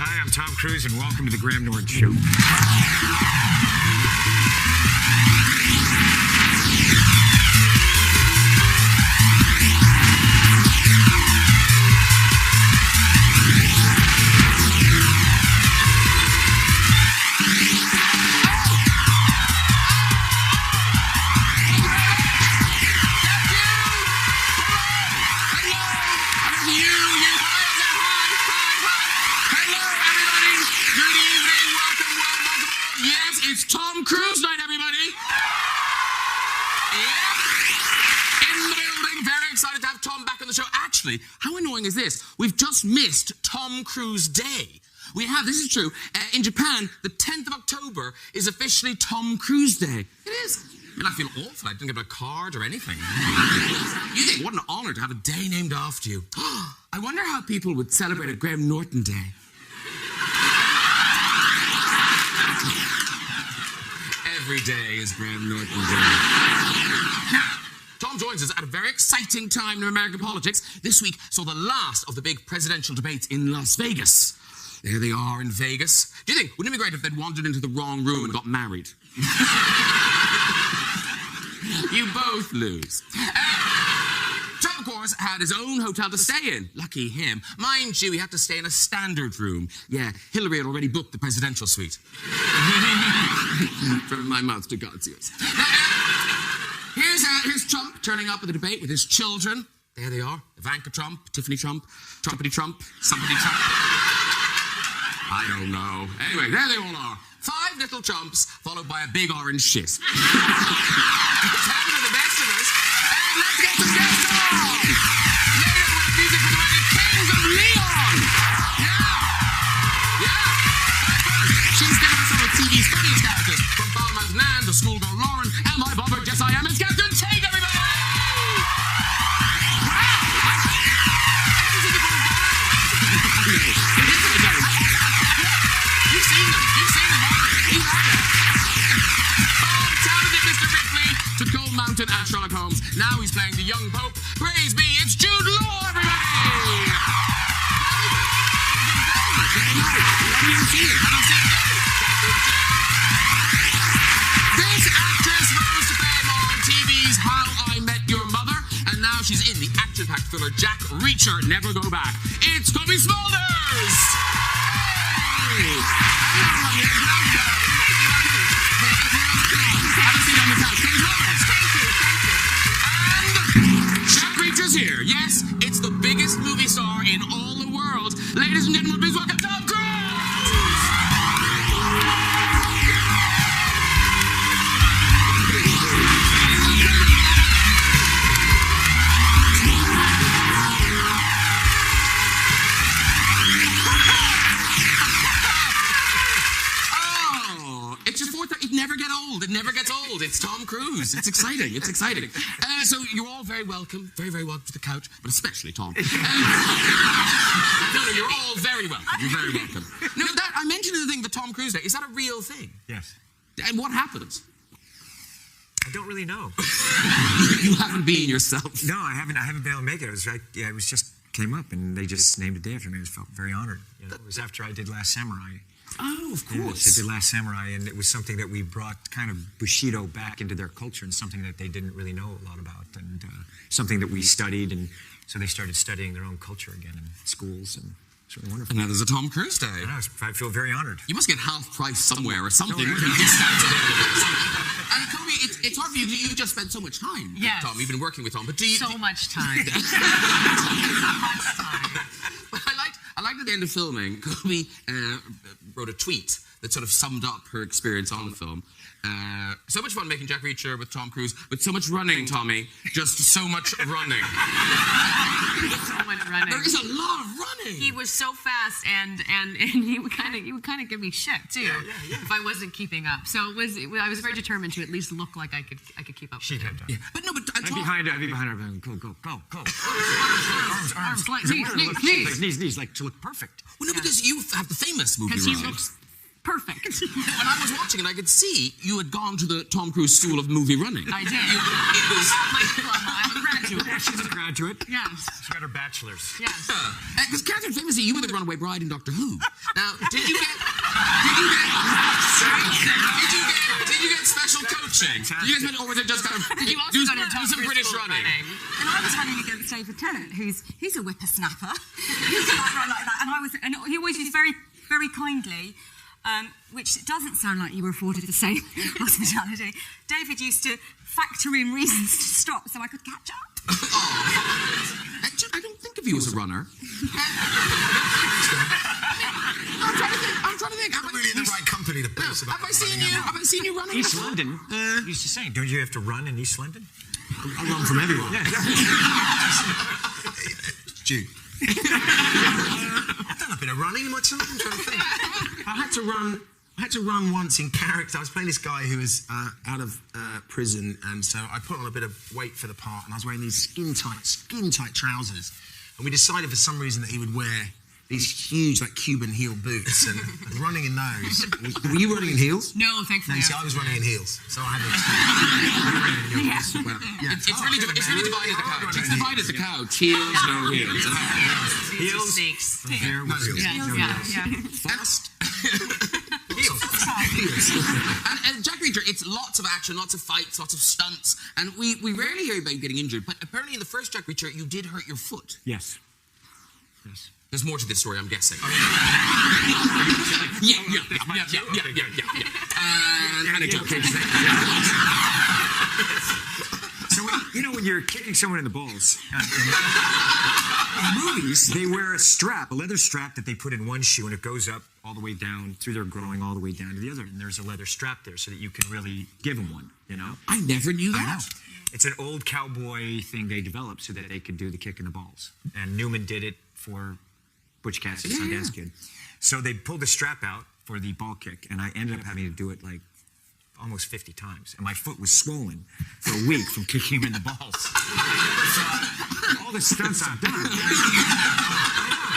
Hi, I'm Tom Cruise, and welcome to the Graham Norton Show. Actually, how annoying is this? We've just missed Tom Cruise Day. We have, this is true, in Japan, the 10th of October is officially Tom Cruise Day. It is. I mean, I feel awful. I didn't get a card or anything. You think, what an honor to have a day named after you. I wonder how people would celebrate a Graham Norton Day. Every day is Graham Norton Day. Now, Tom joins us at a very exciting time in American politics. This week saw the last of the big presidential debates in Las Vegas. There they are in Vegas. Do you think, wouldn't it be great if they'd wandered into the wrong room and got married? You both lose. Trump, of course, had his own hotel to stay in. Lucky him. Mind you, he had to stay in a standard room. Yeah, Hillary had already booked the presidential suite. From my mouth to God's ears. Here's Trump turning up at the debate with his children. There they are. Ivanka Trump, Tiffany Trump, Trumpety Trump, somebody Trump. I don't know. Anyway, there they all are. 5 little Trumps, followed by a big orange shit. It's happened to the best of us. And let's get some guests on! Later with music for the mighty Kings of Leon! Yeah! But first, she's given us some of TV's funniest characters, from Balmain Nan to Schoolgirl Lauren, and my bobber, Yes I Am, is Captain Tate, everybody! Mountain and Sherlock Holmes. Now he's playing the young Pope. Praise be, it's Jude Law, everybody! This actress rose to fame on TV's How I Met Your Mother, and now she's in the action-packed thriller Jack Reacher, Never Go Back. It's Cobie Smulders! Hey! Have a seat on the couch. Cobie Smulders! Here. Yes, it's the biggest movie star in all the world. Ladies and gentlemen, please welcome Tom Cruise! Oh, it's your fourth. It never gets old. It never gets old. It's Tom Cruise. It's exciting. It's exciting. So you're all very welcome. Very, very welcome to the couch, but especially Tom. No, you're all very welcome. You're very welcome. No, I mentioned the thing, the Tom Cruise Day. Is that a real thing? Yes. And what happens? I don't really know. You haven't been yourself. No, I haven't been able to make it. It was right. Yeah, it was just came up, and they just named a day after me. I felt very honored. You know, it was after I did Last Samurai. Oh, of course. Yes, I did Last Samurai, and it was something that we brought kind of Bushido back into their culture, and something that they didn't really know a lot about, and something that we studied, and so they started studying their own culture again in schools, and it's really wonderful. And now there's a Tom Cruise Day. I feel very honored. You must get half price somewhere or something. And Cobie, it's hard for you. You just spent so much time with Tom. You've been working with Tom, but do you... So much time. So much time. But I liked at the end of filming, Cobie wrote a tweet that sort of summed up her experience on the film. So much fun making Jack Reacher with Tom Cruise, but so much running, Tommy. Just so much running. So much running. There is a lot of running. He was so fast, and he would kind of give me shit too if I wasn't keeping up. So I was very determined to at least look like I could keep up. She did. Yeah. But no, but I'd be behind her. Go. Arms, legs, knees, like to look perfect. Well, no, because you have the famous movie. Because he looks perfect. When I was watching it, I could see you had gone to the Tom Cruise School of Movie Running. I did. It was... I'm a grad graduate. She's a graduate. Yes. She got her bachelor's. Yes. Because Catherine, famously, you were the runaway bride in Doctor Who. Now, did you get special coaching? Or was it just kind of You also do got into some British running? And I was running against David Tennant, he's a whippersnapper. He can't run like that. And he always used very, very kindly, which doesn't sound like you were afforded the same hospitality. David used to factor in reasons to stop so I could catch up. I don't think of you as a runner. I'm trying to think. Not really in the right company to boast about. Have I seen you running? East London. Used to say, don't you have to run in East London? I run from everyone. Jude. I've done a bit of running in my time. I'm trying to think. I had to run once in character. I was playing this guy who was out of prison, and so I put on a bit of weight for the part, and I was wearing these skin tight trousers. And we decided for some reason that he would wear these huge, like, Cuban heel boots, and running in those. Were you running in heels? No, thankfully. No, see, I was running in heels, so I had to. It's really divided the couch. It's divided the couch. Heels, no heels. Heels. Snakes. No heels. Yeah. Fast. And Jack Reacher, it's lots of action, lots of fights, lots of stunts, and we rarely hear about you getting injured, but apparently in the first Jack Reacher, you did hurt your foot. Yes. There's more to this story, I'm guessing. Yeah. So, when you're kicking someone in the balls, in movies, they wear a leather strap that they put in one shoe, and it goes up all the way down through their groin, all the way down to the other. And there's a leather strap there so that you can really give them one, I never knew that. I know. It's an old cowboy thing they developed so that they could do the kick in the balls. And Newman did it for Butch Cassidy, Sundance Kid. So they pulled the strap out for the ball kick, and I ended up having to do it like almost 50 times. And my foot was swollen for a week from kicking him in the balls. So, all the stunts I've done.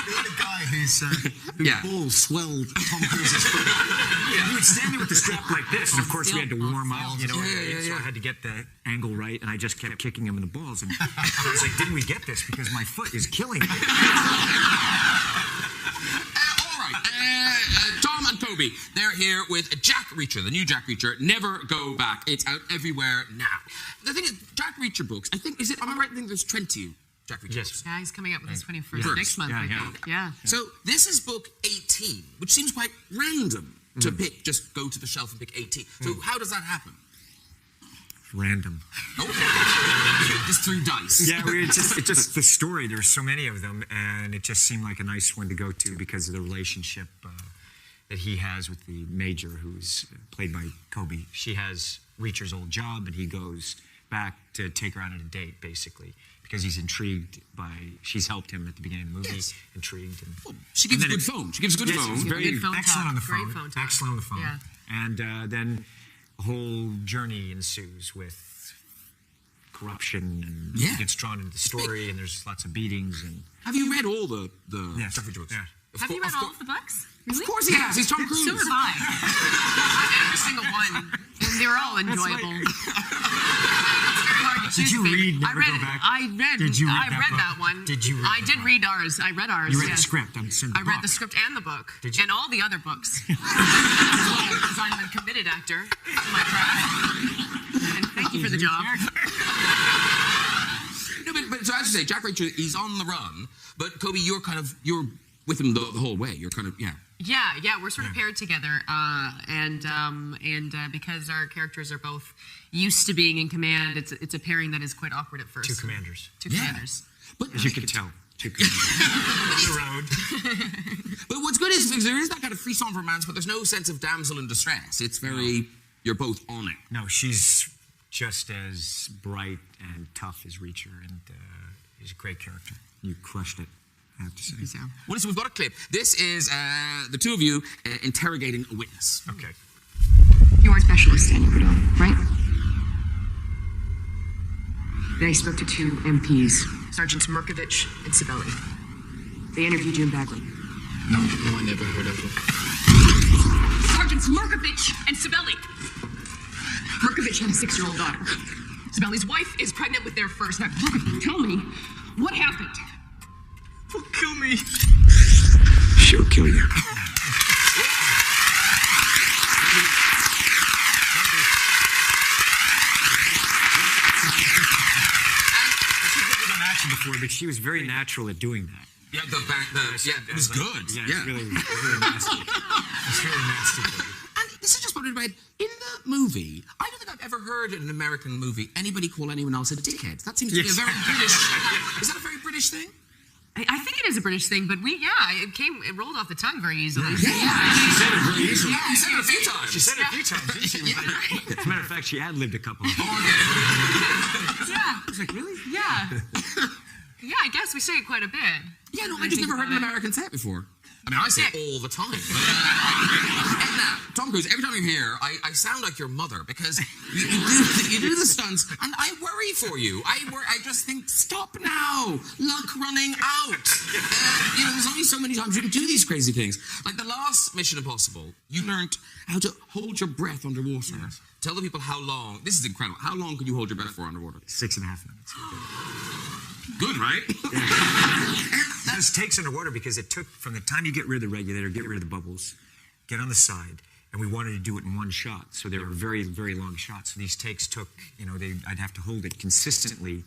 Being the guy whose balls swelled Tom Cruise's foot. He would stand there with the strap like this, and of course we had to warm up, so I had to get the angle right, and I just kept kicking him in the balls. And I was like, didn't we get this? Because my foot is killing me. Tom and Cobie, they're here with Jack Reacher, the new Jack Reacher, Never Go Back. It's out everywhere now. The thing is, Jack Reacher books, am I right in thinking there's 20 Jack Reacher books? Yeah, he's coming up with his 21st next month, I think. Yeah. So this is book 18, which seems quite random to pick, just go to the shelf and pick 18. So how does that happen? Random. Just threw dice. Yeah, it's just the story. There's so many of them, and it just seemed like a nice one to go to because of the relationship that he has with the major, who's played by Cobie. She has Reacher's old job, and he goes back to take her out on a date, basically, because he's intrigued by. She's helped him at the beginning of the movie. Yes. Intrigued. And, well, she gives good phone. She gives good phone. Very phone excellent on the phone. Great phone talk. Excellent on the phone. Yeah. And then a whole journey ensues with corruption, and he gets drawn into the story, and there's lots of beatings. And have you read all the Jack Reacher books? Yeah. Have you read all of the books? Really? Of course he has. He's Tom Cruise. So have I. Every single one. And they're all enjoyable. Did you read Never Go Back? I read that one. Did you read I did read ours. I read ours. You read the script. I read the script and the book. Did you? And all the other books. Because I'm a committed actor to my craft. And thank you for the job. No, but so as you say, Jack Reacher, he's on the run, but Cobie, you're with him the whole way. You're kind of, Yeah, we're sort of paired together, and because our characters are both used to being in command, it's a pairing that is quite awkward at first. Two commanders. But as you can tell, two commanders on the road. But what's good is there is that kind of frisson romance, but there's no sense of damsel in distress. It's very you're both on it. No, she's just as bright and tough as Reacher, and he's a great character. You crushed it. I have to say. So. Well, listen, we've got a clip. This is the two of you interrogating a witness. Okay. You are a specialist, Daniel Brudeau, right? They spoke to two MPs, Sergeants Merkovich and Sibeli. They interviewed you in Bagley. No, I never heard of them. Sergeants Merkovich and Sibeli. Merkovich had a 6-year-old daughter. Sibeli's wife is pregnant with their first. Now, tell me, what happened? Well, kill me. She'll kill you. Before, but she was very natural at doing that. Yeah, it was good. Yeah, it's really nasty. It's really nasty. And this is just what about in the movie. I don't think I've ever heard in an American movie anybody call anyone else a dickhead. That seems to be a very British. Is that a very British thing? I think it is a British thing, but it rolled off the tongue very easily. She said it very easily. Yeah, she said it a few times. She said it a few times, didn't she? As a matter of fact, she ad-libbed a couple of them. Yeah. I was like, really? Yeah. Yeah, I guess we say it quite a bit. Yeah, no, I just never heard an American say it before. I mean, I say it all the time. And now, Tom Cruise, every time you're here, I sound like your mother because you do the stunts, and I worry for you. I just think, stop now. Luck running out. There's only so many times you can do these crazy things. Like the last Mission Impossible, you learned how to hold your breath underwater. Yes. Tell the people how long. This is incredible. How long could you hold your breath for underwater? 6.5 minutes. Good, right? This takes underwater because it took from the time you get rid of the regulator, get rid of the bubbles, get on the side, and we wanted to do it in one shot. So they were very, very long shots. So these takes took, I'd have to hold it consistently,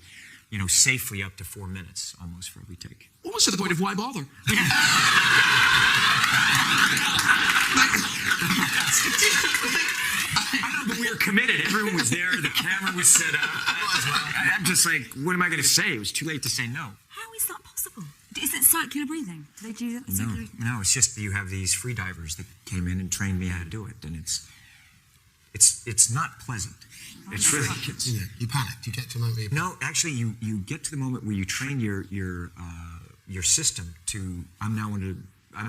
safely up to 4 minutes almost for every take. Almost to the point of why bother? I know, but we were committed. Everyone was there. The camera was set up. I'm just like, what am I going to say? It was too late to say no. How is that possible? Is it circular breathing? Do they do that? No, it's just you have these free divers that came in and trained me how to do it, and it's not pleasant. It's really you panicked. You get to a moment. No, actually, you get to the moment where you train your system to. I'm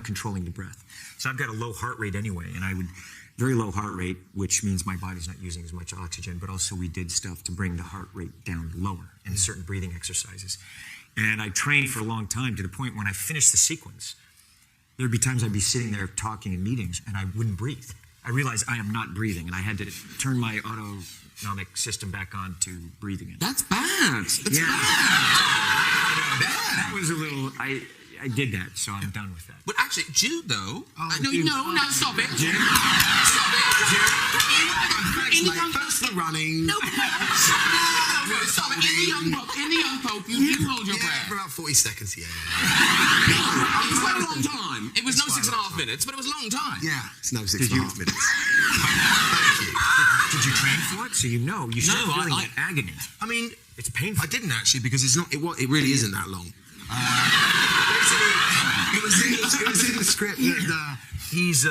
controlling the breath, so I've got a low heart rate anyway, and I would. Very low heart rate, which means my body's not using as much oxygen, but also we did stuff to bring the heart rate down lower in certain breathing exercises. And I trained for a long time to the point when I finished the sequence, there'd be times I'd be sitting there talking in meetings and I wouldn't breathe. I realized I am not breathing, and I had to turn my autonomic system back on to breathing again. That's bad. That's bad. That was a little... I did that, so I'm done with that. But actually, Jude, though... Jude. No, stop it. Jude? Stop it. First the running. No. Stop it. In the young pope, you do hold your breath. For about 40 seconds, It was quite a long time. It was no 6.5 minutes, but it was a long time. Yeah, it's no 6.5 minutes. Did you train for it? So you start feeling that agony. I mean, it's painful. I didn't actually because it's not. It really isn't that long. It was in the script that he's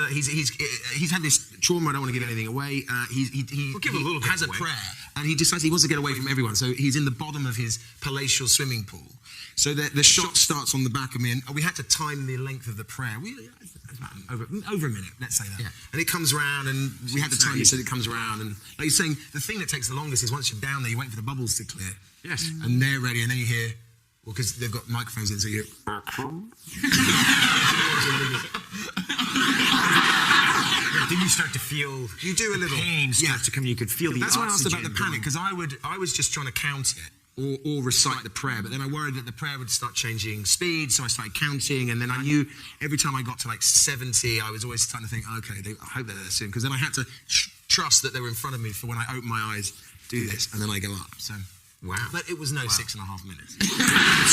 had this trauma. I don't want to give anything away. He has a prayer, and he decides he wants to get away from everyone. So he's in the bottom of his palatial swimming pool. So the shot starts on the back of me, and we had to time the length of the prayer. Over a minute, let's say that. Yeah. And it comes around, and we had to time it so it comes around. And like you're saying, the thing that takes the longest is once you're down there, you wait for the bubbles to clear. Yes. And they're ready, and then you hear. Well, because they've got microphones in, so you hear... Then you start to feel... You do a little... Pain starts to come. You could feel the That's why I asked about the oxygen panic, because I was just trying to count it or recite the prayer, but then I worried that the prayer would start changing speed, so I started counting, and then I knew every time I got to like 70, I was always starting to think, okay, I hope they're there soon, because then I had to trust that they were in front of me for when I open my eyes, do this, and then I go up, so... Wow. But it was no 6.5 minutes.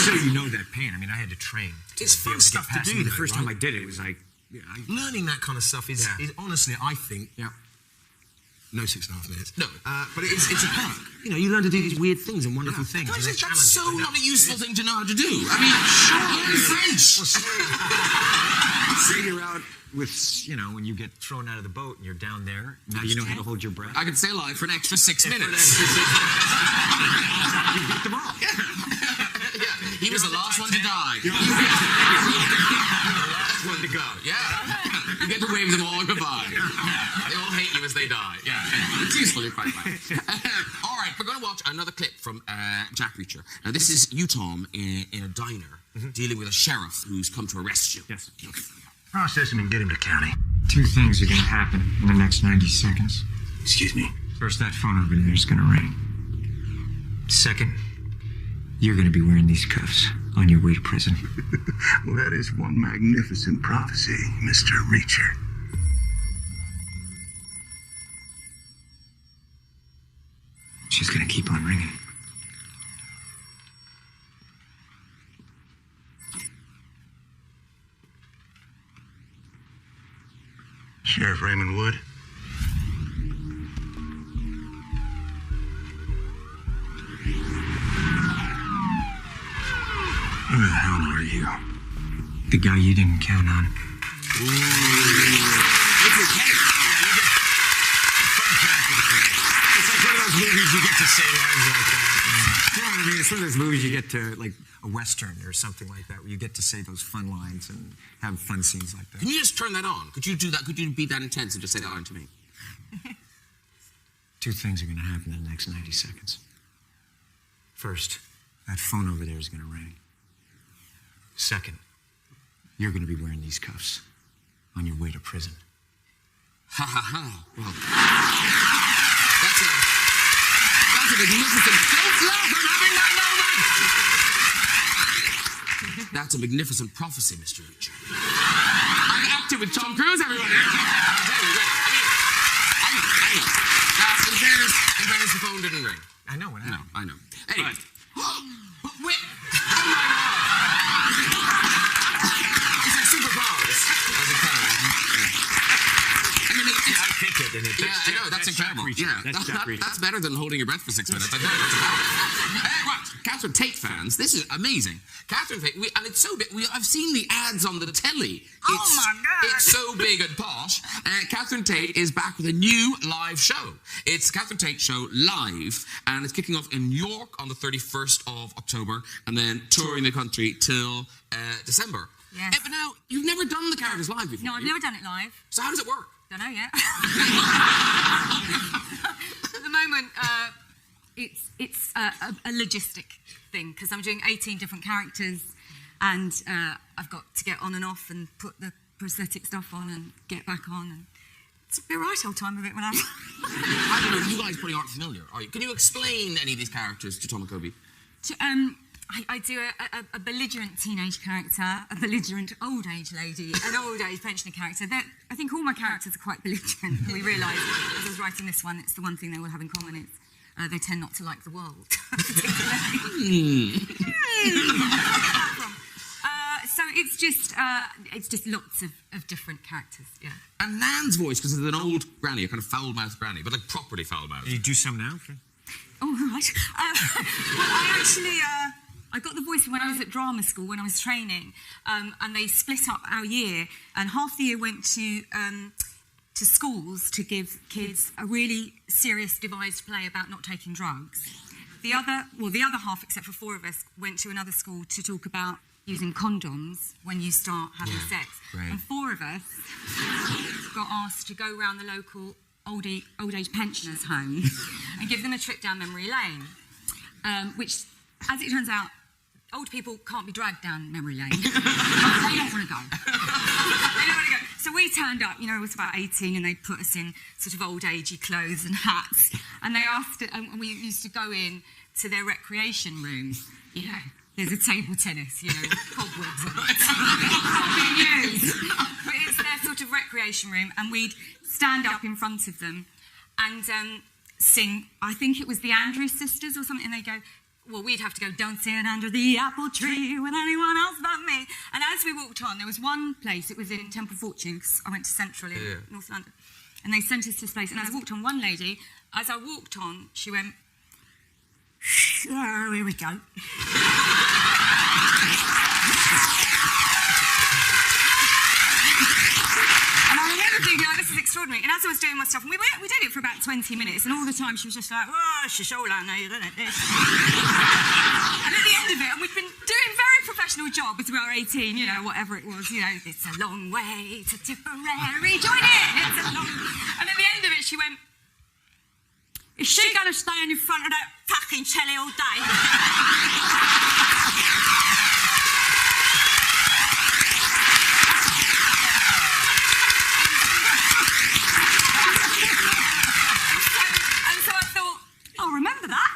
So you know that pain. I mean, I had to train. It's fun stuff to do. The first time I did it was like... Learning that kind of stuff is honestly, I think... Yeah. No 6.5 minutes. No. But it's a perk. You learn to do these weird things and wonderful things. Can I say, that's so not a useful thing to know how to do. I mean, learn French. Say you're out with, when you get thrown out of the boat and you're down there, now you know how to hold your breath. I could stay alive for an extra 6 minutes. You beat them all. Yeah. He was the last one to die. The last one to go. Yeah. You get to wave them all goodbye. They all hate you as they die. Yeah. It's useful, you're quite right. All right, we're going to watch another clip from Jack Reacher. Now, this is you, Tom, in a diner, dealing with a sheriff who's come to arrest you. Yes. Process him and get him to county. 2 things are going to happen in the next 90 seconds. Excuse me. First, that phone over there is going to ring. Second, you're going to be wearing these cuffs on your way to prison. Well, that is one magnificent prophecy, Mr. Reacher. She's going to keep on ringing. Sheriff Raymond Wood. Who the hell are you? The guy you didn't count on. It's okay. Fun character to play. It's like one of those movies you get to say lines like that. You know what I mean? It's one of those movies you get to, like a Western or something like that, where you get to say those fun lines and have fun scenes like that. Can you just turn that on? Could you do that? Could you be that intense and just say that line to me? Two things are going to happen in the next 90 seconds. First, that phone over there is going to ring. Second, you're going to be wearing these cuffs on your way to prison. Ha ha ha. Well, that's a magnificent... Don't laugh, I'm having that moment! That's a magnificent prophecy, Mr. Reacher. I'm acting with Tom Cruise, everybody. I know. Now, in fairness, the phone didn't ring. I know what happened. I know. Anyway. But wait. Oh my God. It's like superpowers. I kick it in it. Yeah, I know, that's incredible. Yeah, that's better than holding your breath for 6 minutes. I know. Right, Catherine Tate fans, this is amazing. Catherine Tate, and it's so big. I've seen the ads on the telly. Oh my God! It's so big and posh. Catherine Tate is back with a new live show. It's Catherine Tate Show Live, and it's kicking off in New York on the 31st of October, and then touring the country till December. Yes. But now, you've never done the characters live before. No, I've never done it live. So how does it work? Don't know yet. At the moment, it's a logistic thing because I'm doing 18 different characters, and I've got to get on and off and put the prosthetic stuff on and get back on. And it's a bit right old time of it when I'm. I don't know. You guys probably aren't familiar, are you? Can you explain any of these characters to Tom and Cobie? I do a belligerent teenage character, a belligerent old age lady, an old age pensioner character. I think all my characters are quite belligerent. We realised as I was writing this one, it's the one thing they all have in common. It's they tend not to like the world. So it's just lots of different characters. Yeah. And Nan's voice, because it's an old granny, a kind of foul-mouthed granny, but like properly foul-mouthed. You do some now? Oh, right. Well, I actually... I got the voice when I was at drama school, when I was training, and they split up our year, and half the year went to schools to give kids a really serious devised play about not taking drugs. The other half, except for 4 of us, went to another school to talk about using condoms when you start having sex. Right. And 4 of us got asked to go around the local old age pensioners' home and give them a trip down memory lane, which, as it turns out, old people can't be dragged down memory lane. They don't want to go. So we turned up, it was about 18, and they put us in sort of old agey clothes and hats. And they asked, and we used to go in to their recreation room. There's a table tennis, cobwebs on it. Can't be used. But it's their sort of recreation room, and we'd stand up in front of them and sing, I think it was the Andrews Sisters or something, and they go, well, we'd have to go dancing under the apple tree with anyone else but me. And as we walked on, there was one place, it was in Temple Fortune, because I went to Central in North London, and they sent us to this place, and as I walked on, one lady, as I walked on, she went, "Oh, here we go." Thinking, this is extraordinary. And as I was doing my stuff, and we did it for about 20 minutes, and all the time she was just like, "Oh, she's all I know, isn't it?" And at the end of it, and we'd been doing a very professional job as we were 18, whatever it was, it's a long way to Tipperary, join in, it's a long... And at the end of it, she went, "Is she going to stay in front of that fucking telly all day?" I'll remember that.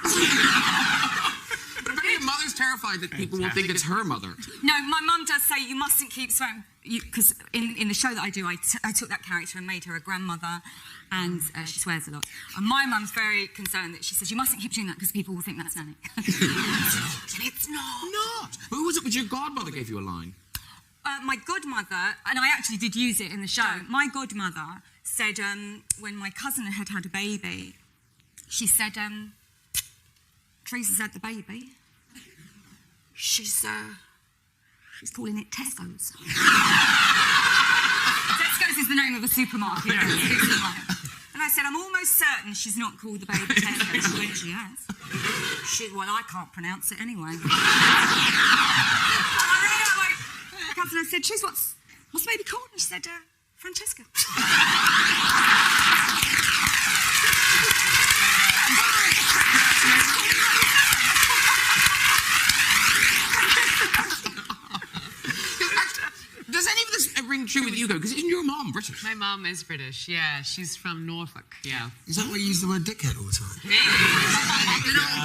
terrified that people will think it's her mother. No, my mum does say you mustn't keep swearing, because in the show that I do, I took that character and made her a grandmother, and she swears a lot. And my mum's very concerned that she says you mustn't keep doing that because people will think that's Nanny. It's not. Who was it? Was your godmother gave you a line? My godmother, and I actually did use it in the show. My godmother said when my cousin had a baby, she said, Teresa's had the baby. She's calling it Tesco's. Tesco's is the name of a supermarket. And I said, I'm almost certain she's not called the baby Tesco's. She went, she has. Well, I can't pronounce it anyway. And I really got like, my cousin, I said, Cheese, what's the baby called? And she said, Francesca. Does any of this ring true with Hugo? Because isn't your mom British? My mom is British, yeah. She's from Norfolk, yeah. Is that why you use the word dickhead all the time? Maybe. Good old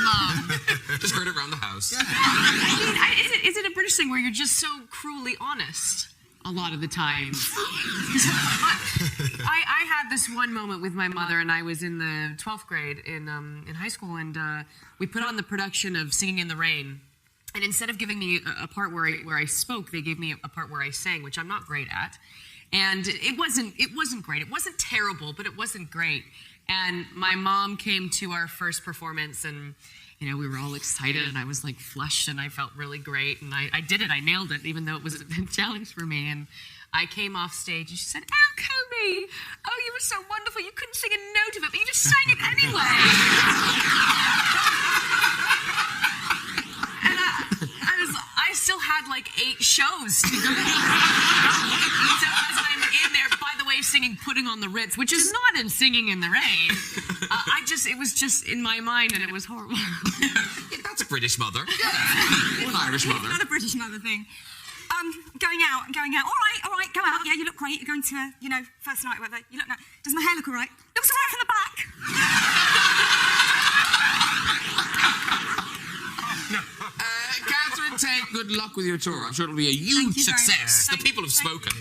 mom. Just heard it around the house. I mean, is it a British thing where you're just so cruelly honest a lot of the time? I had this one moment with my mother, and I was in the 12th grade in high school, and we put on the production of Singing in the Rain. And instead of giving me a part where I spoke, they gave me a part where I sang, which I'm not great at. And it wasn't great. It wasn't terrible, but it wasn't great. And my mom came to our first performance, and we were all excited, and I was like flushed, and I felt really great. And I did it. I nailed it, even though it was a challenge for me. And I came off stage, and she said, "Oh, Cobie, oh, you were so wonderful. You couldn't sing a note of it, but you just sang it anyway." I still had like 8 shows to go. So as I'm in there, by the way, singing "Putting on the Ritz," which is not in Singing in the Rain. It was just in my mind, and it was horrible. Yeah, that's a British mother. Yeah. Or an Irish mother. Not a British mother thing. I'm going out. All right, go out. Yeah, you look great. You're going to, first night, whatever. You look nice. Does my hair look all right? Looks all right from the back. Catherine Tate, good luck with your tour. I'm sure it'll be a huge success. The people have spoken.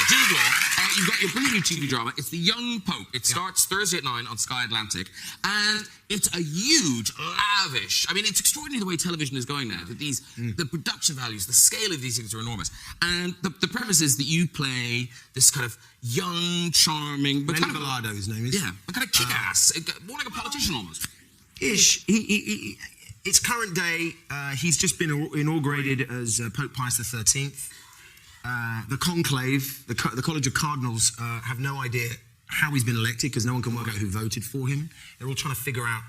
Jude Law, you've got your brilliant new TV drama. It's The Young Pope. It starts Thursday at 9 on Sky Atlantic. And it's a huge, lavish... I mean, it's extraordinary the way television is going now. That the production values, the scale of these things are enormous. And the premise is that you play this kind of young, charming... but kind of Velado, his name is. Yeah, but kind of kick-ass. More like a politician almost. Ish. It's current day. He's just been inaugurated as Pope Pius XIII. The conclave, the College of Cardinals, have no idea how he's been elected because no one can work out who voted for him. They're all trying to figure out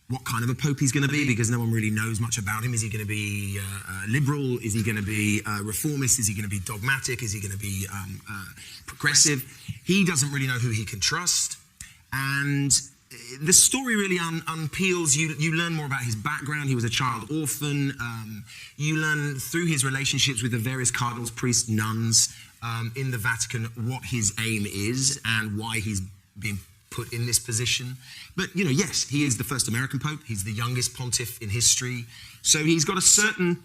what kind of a pope he's going to be because no one really knows much about him. Is he going to be liberal? Is he going to be reformist? Is he going to be dogmatic? Is he going to be progressive? He doesn't really know who he can trust. And the story really unpeels. You learn more about his background. He was a child orphan. You learn through his relationships with the various cardinals, priests, nuns in the Vatican what his aim is and why he's being put in this position. But, yes, he is the first American pope. He's the youngest pontiff in history. So he's got a certain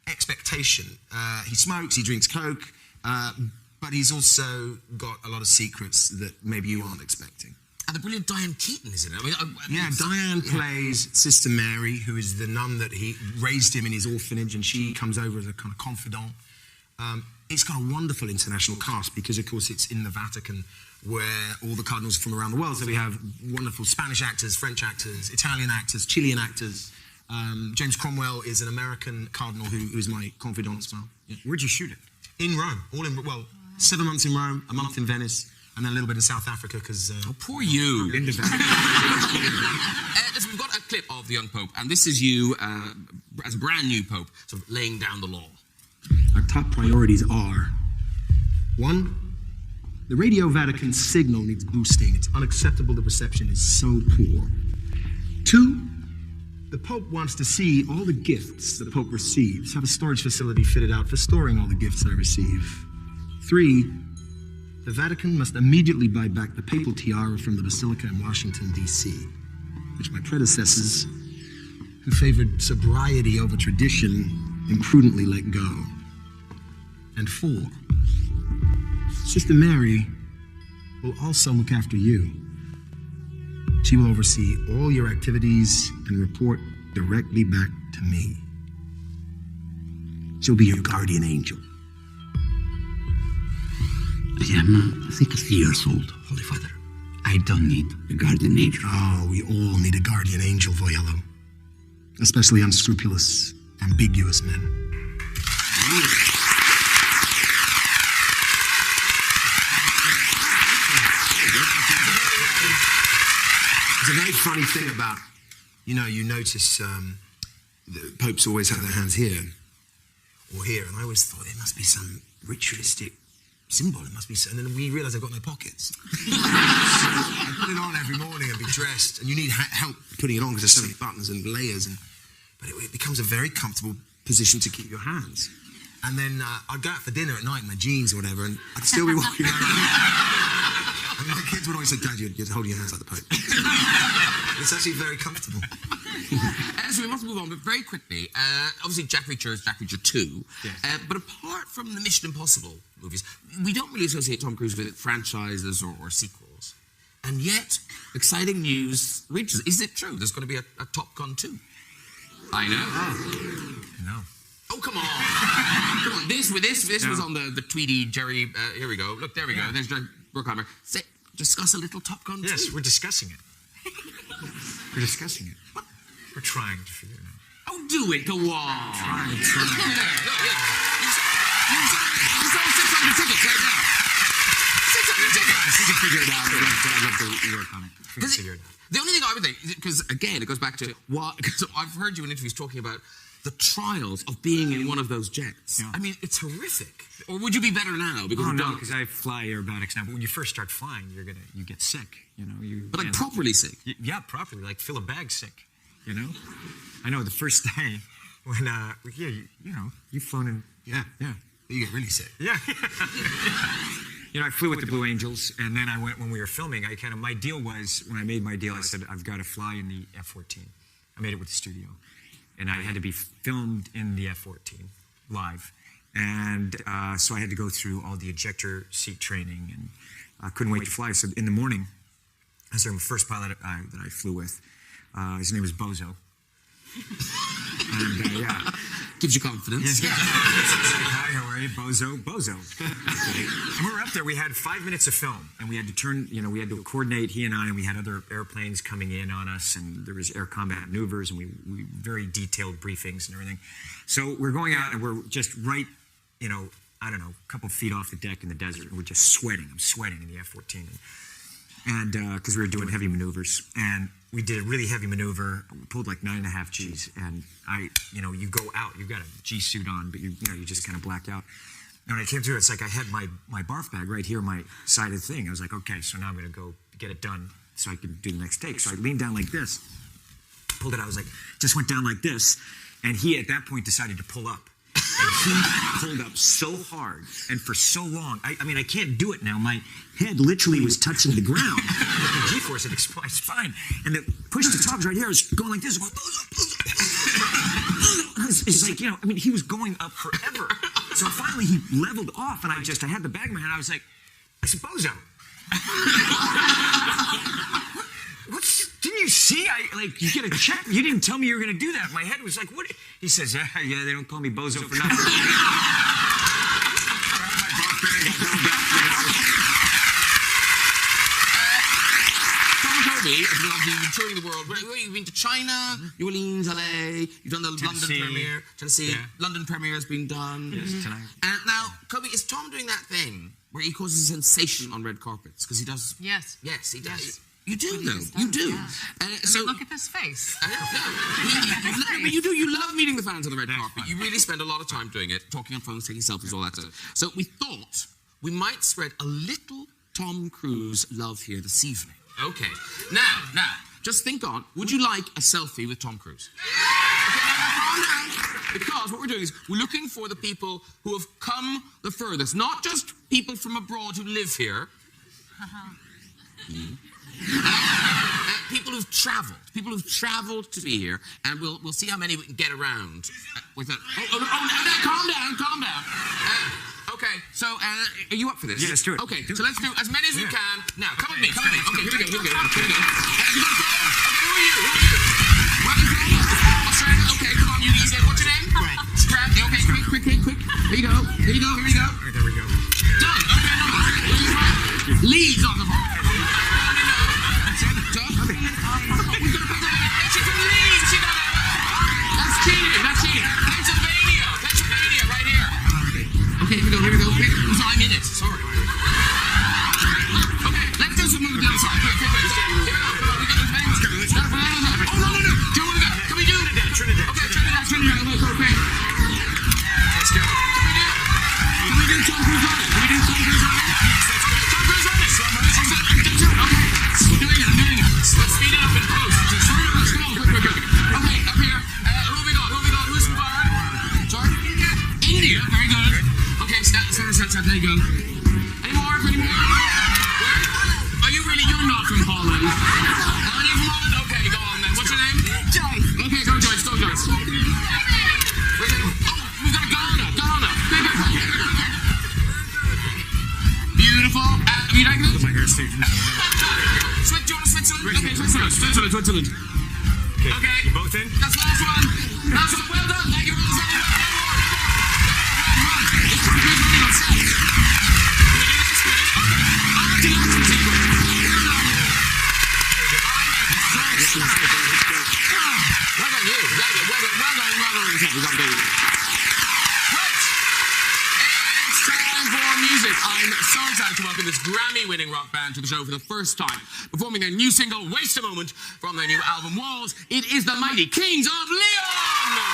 expectation. He smokes, he drinks Coke, but he's also got a lot of secrets that maybe you aren't expecting. And the brilliant Diane Keaton is in it. Diane plays Sister Mary, who is the nun that he raised him in his orphanage, and she comes over as a kind of confidant. It's got a wonderful international cast because, of course, it's in the Vatican where all the cardinals are from around the world. So we have wonderful Spanish actors, French actors, Italian actors, Chilean actors. James Cromwell is an American cardinal who is my confidant as well. Yeah. Where'd you shoot it? In Rome. 7 months in Rome, a month in Venice. And then a little bit in South Africa because... poor you. Listen, we've got a clip of the young Pope, and this is you as a brand new Pope, sort of laying down the law. Our top priorities are: 1, the Radio Vatican signal needs boosting. It's unacceptable the reception is so poor. 2, the Pope wants to see all the gifts the Pope receives, have a storage facility fitted out for storing all the gifts I receive. 3, The Vatican must immediately buy back the papal tiara from the Basilica in Washington, D.C., which my predecessors, who favored sobriety over tradition, imprudently let go. And 4, Sister Mary will also look after you. She will oversee all your activities and report directly back to me. She'll be your guardian angel. I am 60 years old, Holy Father. I don't need a guardian angel. Oh, we all need a guardian angel, Voyello. Especially unscrupulous, ambiguous men. It's a very funny thing about, you notice the popes always have their hands here or here, and I always thought there must be some ritualistic symbol. It must be, and then we realised I've got no pockets. So I put it on every morning and be dressed, and you need help putting it on because there's so many buttons and layers, but it becomes a very comfortable position to keep your hands. And then I'd go out for dinner at night in my jeans or whatever, and I'd still be walking around. And my kids would always say, Dad, you're holding your hands like the Pope. It's actually very comfortable. So we must move on, but very quickly. Obviously, Jack Reacher is Jack Reacher 2. Yes. But apart from the Mission Impossible movies, we don't really associate Tom Cruise with franchises or sequels. And yet, exciting news reaches. Is it true there's going to be a Top Gun 2? I know. No. Oh, come on. Come on. This was on the Tweety Jerry. Here we go. Look, there we go. There's Jerry Bruckheimer. Discuss a little Top Gun 2. Yes, we're discussing it. We're discussing it. What? We're trying to figure it out. Oh, do it. Go on. Trying. You sold 600 tickets right now. 600 tickets. You can figure it out. I'd love to work on it. Figure it out. The only thing I would think, because again, it goes back to because I've heard you in interviews talking about the trials of being in one of those jets. Yeah. I mean, it's horrific. Or would you be better now? Because because I fly aerobatics now. But when you first start flying, you get sick. But like properly sick. Yeah, properly, like fill a bag sick. I know the first day when you've flown in. Yeah. You get really sick. Yeah. I flew with the Blue Angels, and then I went when we were filming. My deal was when I made my deal, I said I've got to fly in the F-14. I made it with the studio, and I had to be filmed in the F-14 live, and so I had to go through all the ejector seat training, and I couldn't wait to fly. So in the morning, I was the first pilot that I flew with. His name was Bozo. And gives you confidence. Yeah. Hi, how are you? Bozo. And we were up there. We had 5 minutes of film, and we had to turn. We had to coordinate, he and I, and we had other airplanes coming in on us, and there was air combat maneuvers, and we very detailed briefings and everything. So we're going out, and we're just right, I don't know, a couple feet off the deck in the desert, and we're just sweating. I'm sweating in the F-14, and because we were doing heavy maneuvers, and we did a really heavy maneuver. We pulled like 9.5 Gs, and you go out. You've got a G suit on, but you just kind of black out. And when I came through, it's like I had my barf bag right here, my side of the thing. I was like, okay, so now I'm going to go get it done so I can do the next take. So I leaned down like this, pulled it out. I was like, just went down like this, and he at that point decided to pull up. And he pulled up so hard and for so long. I mean, I can't do it now. My head literally was touching the ground. The G-force had my spine. And the push to talk right here, I was going like this. It's like, he was going up forever. So finally he leveled off, and I had the bag in my hand. I said, Bozo. Didn't you see? You get a check. You didn't tell me you were going to do that. My head was like, what? He says, yeah, they don't call me Bozo for nothing. Tom Cobie, you've been touring the world. You've been to China, New Orleans, LA. You've done the Tennessee. London premiere. Tennessee. Yeah. London premiere has been done. Yes, tonight. And now, Cobie, is Tom doing that thing where he causes a sensation on red carpets? Because he does. Yes. Yes, he does. Yes. You do, though. You do. Yeah. So look at this face. But you do. You love meeting the fans on the red carpet. You really spend a lot of time doing it, talking on phones, taking selfies, all that stuff. So we thought we might spread a little Tom Cruise love here this evening. Okay. Now, just think on. Would you like a selfie with Tom Cruise? Yeah! calm down. Because what we're doing is we're looking for the people who have come the furthest, not just people from abroad who live here. People who've travelled to be here, and we'll see how many we can get around. With a, calm down. Okay, so are you up for this? Yeah, let's do it. Okay, so let's do as many as we can. Now, come with me. Okay, here we go. You got a phone? Okay, who are you? Where are you from? Australia? Okay, come on, you said, what's your name? Brad. Okay, quick. Here you go. There we go. Done. Okay, no. Where are you from? Leeds on the phone. That's cheating. Pennsylvania, right here. Okay, here we go. So I'm in it. Sorry. Okay, let's do some moving to the other side. Quick. Here we go. Come on, we got as many as we can. Oh, no. Do you want to go? Can we do? Trinidad. Okay, Trinidad. Let's go. Quick. Let's go. Can we do Tom Cruise on it? Yes, let's go. Tom Cruise on it. Okay. I'm doing it. Let's speed it up in post. Just hurry up. Quick. Okay, up here. Who we got? Who's from Bahrain? Sorry? India. Very good. Okay, stop. There you go. Any more? Where? Are you really? You're not from Holland. Are you from Holland? Okay, go on then. What's your name? Joyce. Okay, go Joyce. We've got Ghana. Beautiful. You like this? My hair station. Do you want Switzerland? Okay, Switzerland. Okay. You both in? That's the last one. Well done. Thank you for the second one. It's pretty good. Can we do this? I'll do that. Well done, you. Well done. Right. It's time for music. I'm so excited to welcome this Grammy-winning rock band to the show for the first time, performing their new single, Waste a Moment, from their new album, Walls. It is the mighty Kings of Leon!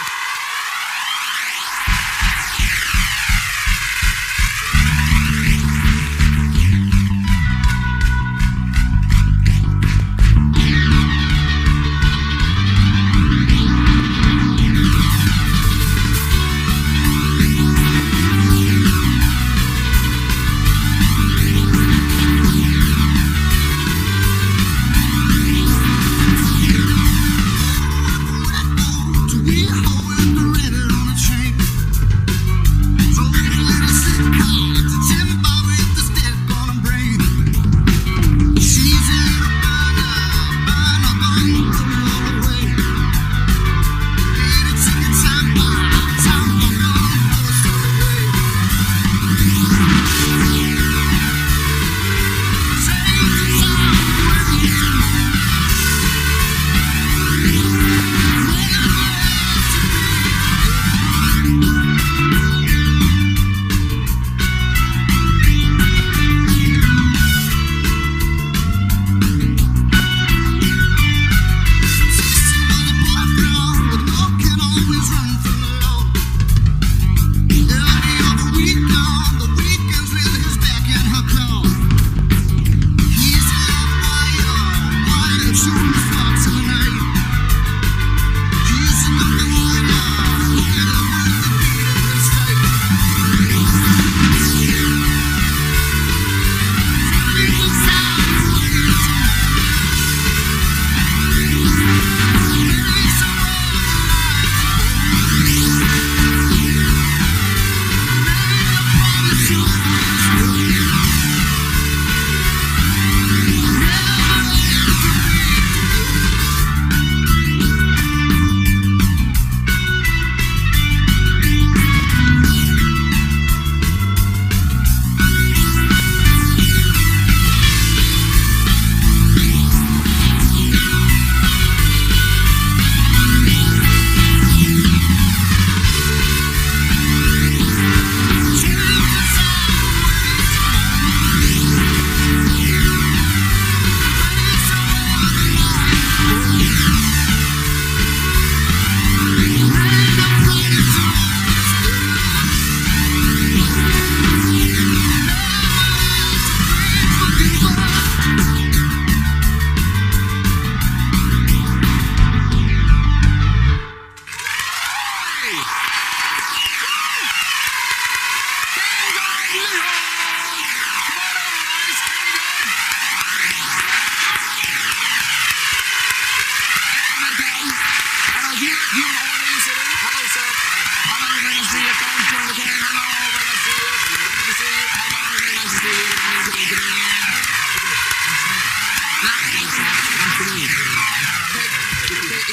you in order, you silly? Hello, sir. Hello, very nice to see you. Thank you again. Hello, very nice to see you. Good to see you. Hello, very nice to see you.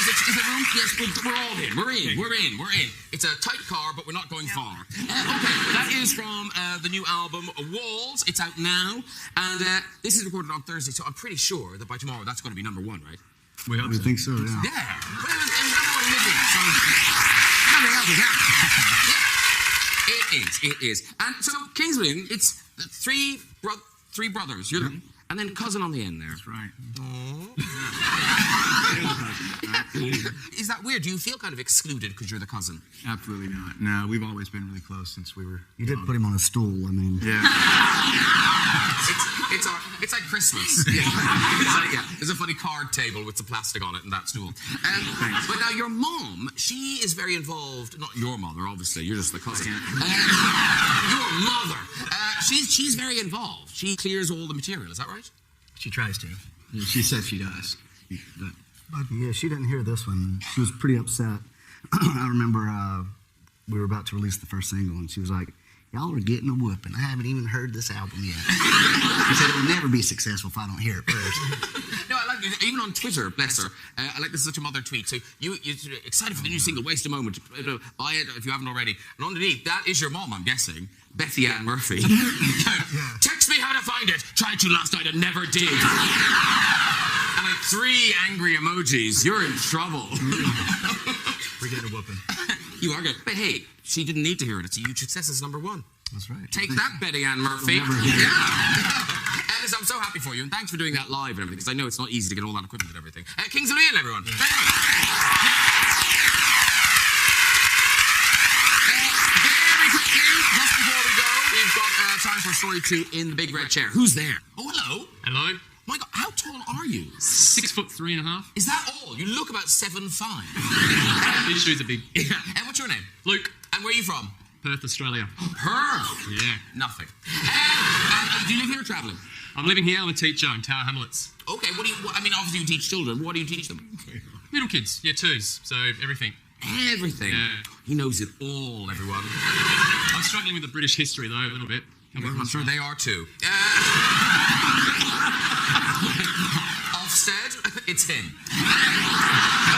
Is it room? Yes, we're all in. We're in. It's a tight car, but we're not going far. Okay, that is from the new album, Walls. It's out now. And this is recorded on Thursday, so I'm pretty sure that by tomorrow that's going to be #1, right? We think so, yeah. Yeah. Well, it was #1 living, so nothing else is happening. Yeah. It is. And so, Kingsland, it's three brothers. You're and then cousin on the end there. That's right. Is that weird? Do you feel kind of excluded because you're the cousin? Absolutely not. No, we've always been really close since we were... You did put him on a stool, I mean... Yeah. It's like Christmas. Yeah. There's a funny card table with some plastic on it and that stool. But now your mom, she is very involved. Not your mother, obviously. You're just the cousin. Your mother. She's very involved. She clears all the material. Is that right? She tries to. Yeah, she says she does. But yeah, she didn't hear this one. She was pretty upset. I remember we were about to release the first single, and she was like, "Y'all are getting a whooping. I haven't even heard this album yet." She said, "It'll never be successful if I don't hear it first." No, I like it. Even on Twitter, bless her. I like this is such a mother tweet. So you're excited for the new single, Waste a Moment. Buy it if you haven't already. And underneath, that is your mom, I'm guessing. Betty Ann Murphy. Text me how to find it. Tried to last night and never did. And like 3 angry emojis. You're in trouble. We're getting a whooping. You are good. But hey, she didn't need to hear it. It's a huge success. It's #1. That's right. Take that, Betty Ann Murphy. Yeah. Alice, I'm so happy for you, and thanks for doing that live and everything, because I know it's not easy to get all that equipment and everything. Kings of Leon, everyone. Yeah. Very quickly, just before we go, we've got time for story 2 in the big red chair. Who's there? Oh, hello. Hello. My God, how tall are you? 6'3.5". Is that all? You look about 7'5". These shoes are big. Yeah. And what's your name? Luke. And where are you from? Perth, Australia. Perth? Yeah. Nothing. Do you live here or travelling? I'm living here. I'm a teacher in Tower Hamlets. Okay, I mean, obviously you teach children. What do you teach them? Little kids. Yeah, 2s. So everything. Everything? Yeah. He knows it all, everyone. I'm struggling with the British history, though, a little bit. Well, I'm sure they are too. Ofsted, it's him.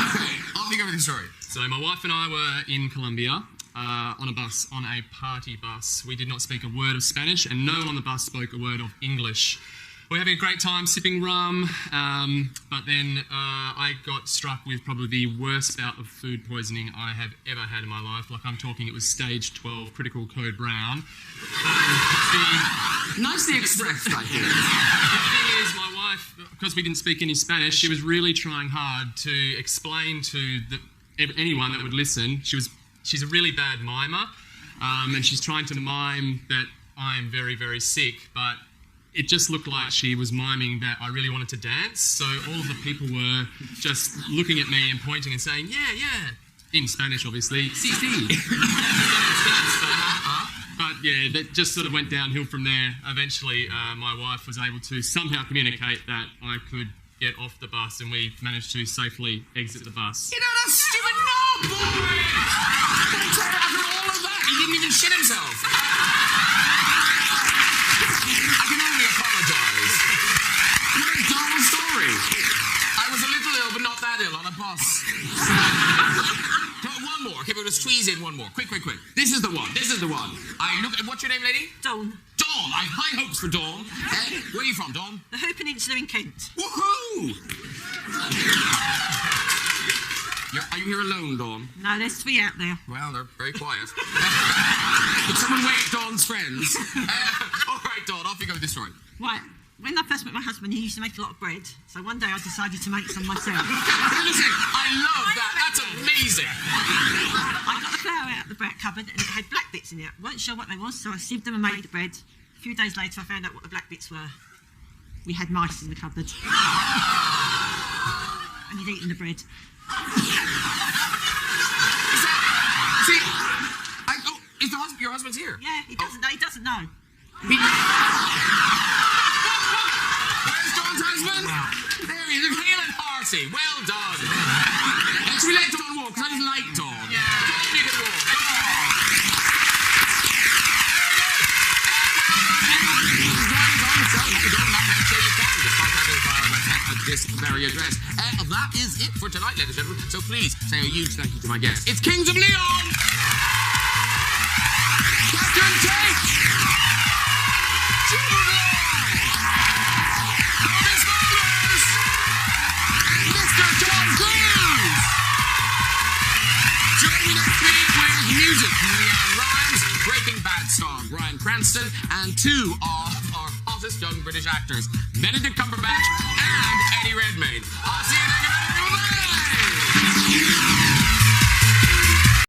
Okay, off you go with the story. So my wife and I were in Colombia on a party bus. We did not speak a word of Spanish, and no one on the bus spoke a word of English. We were having a great time sipping rum, but then I got struck with probably the worst bout of food poisoning I have ever had in my life. Like, I'm talking, it was stage 12, critical code brown. Nicely expressed, I think. The thing is, my wife, because we didn't speak any Spanish, she was really trying hard to explain to anyone that would listen. She's a really bad mimer, and she's trying to mime that I'm very, very sick, but it just looked like she was miming that I really wanted to dance. So all of the people were just looking at me and pointing and saying, yeah, in Spanish, obviously. Sí. But yeah, that just sort of went downhill from there. Eventually, my wife was able to somehow communicate that I could get off the bus, and we managed to safely exit the bus. You know that stupid no, boy! After all of that, he didn't even shit himself. I can only apologise. What a dull story. I was a little ill, but not that ill on a bus. One more. Okay, we're going to squeeze in one more. Quick. This is the one. What's your name, lady? Dawn. Dawn. I have high hopes for Dawn. Where are you from, Dawn? The Hope Peninsula in Kent. Woohoo! Are you here alone, Dawn? No, there's 3 out there. Well, they're very quiet. Could someone wake Dawn's friends? All right, Dawn, off you go with this story. Right. When I first met my husband, he used to make a lot of bread. So one day I decided to make some myself. Listen, I love that. That's amazing. I got the flour out of the bread cupboard and it had black bits in it. I weren't sure what they was, so I sieved them and made the bread. A few days later, I found out what the black bits were. We had mice in the cupboard. And he'd eaten the bread. Your husband's here? Yeah, he doesn't know. He doesn't know. Where's Dawn's husband? Wow. There he is, hale and hearty. Well done. Should we let Dawn walk? Because I just like make sure you can. Just contact us via our website at this very address. That is it for tonight, ladies and gentlemen. So please say a huge thank you to my guests. It's Kings of Leon! Captain Tate! Jude! Cobie Smulders! Mr. Tom Cruise! Join me next week with music from Leanne Rhymes, Breaking Bad star Bryan Cranston, and two of our hottest young British actors, Benedict Cumberbatch and Eddie Redmayne. I'll see you next week. Bye!